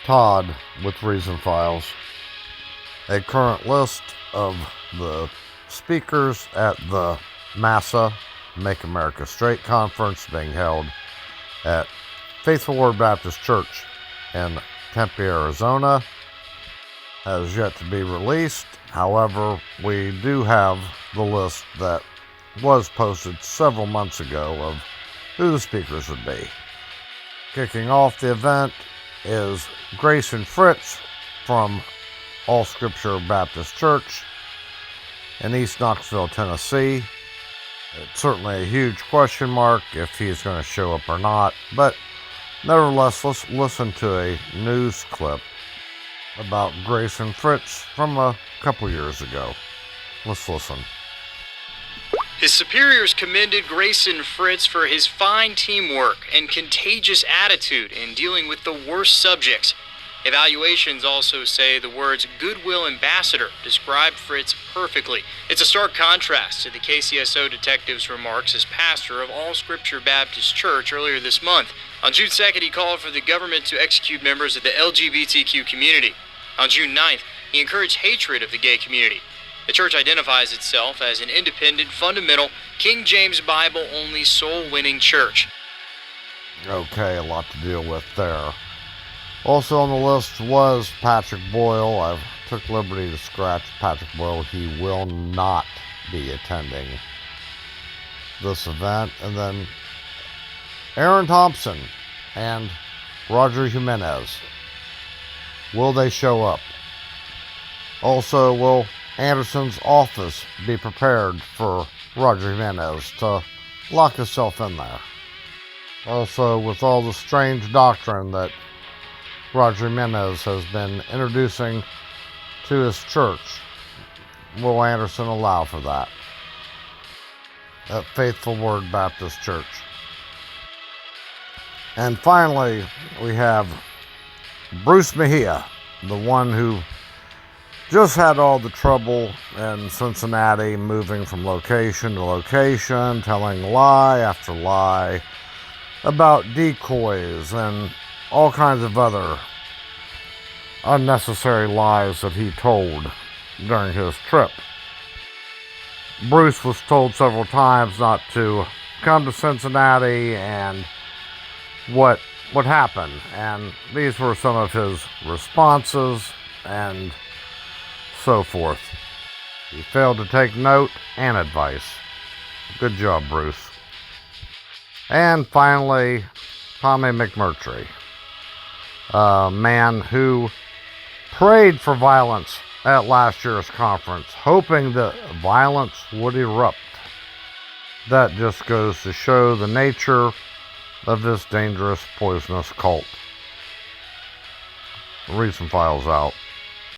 Todd with Reason Files. A current list of the speakers at the MASA, Make America Straight Conference, being held at Faithful Word Baptist Church in Tempe, Arizona, has yet to be released. However, we do have the list that was posted several months ago of who the speakers would be. Kicking off the event is Grace and Fritz from All Scripture Baptist Church in East Knoxville, Tennessee. It's certainly a huge question mark if he's going to show up or not, but nevertheless, let's listen to a news clip about Grace and Fritz from a couple years ago. Let's listen. His superiors commended Grayson Fritz for his fine teamwork and contagious attitude in dealing with the worst subjects. Evaluations also say the words goodwill ambassador describe Fritz perfectly. It's a stark contrast to the KCSO detective's remarks as pastor of All Scripture Baptist Church earlier this month. On June 2nd, he called for the government to execute members of the LGBTQ community. On June 9th, he encouraged hatred of the gay community. The church identifies itself as an independent, fundamental, King James Bible-only, soul-winning church. Okay, a lot to deal with there. Also on the list was Patrick Boyle. I took liberty to scratch Patrick Boyle. He will not be attending this event. And then Aaron Thompson and Roger Jimenez. Will they show up? Also, will Anderson's office be prepared for Roger Jimenez to lock himself in there? Also, with all the strange doctrine that Roger Jimenez has been introducing to his church, will Anderson allow for that at Faithful Word Baptist Church? And finally, we have Bruce Mejia, the one who just had all the trouble in Cincinnati, moving from location to location, telling lie after lie about decoys and all kinds of other unnecessary lies that he told during his trip. Bruce was told several times not to come to Cincinnati and what would happen, and these were some of his responses and so forth. He failed to take note and advice. Good job, Bruce. And finally, Tommy McMurtry, a man who prayed for violence at last year's conference, hoping that violence would erupt. That just goes to show the nature of this dangerous, poisonous cult. Reason Files out.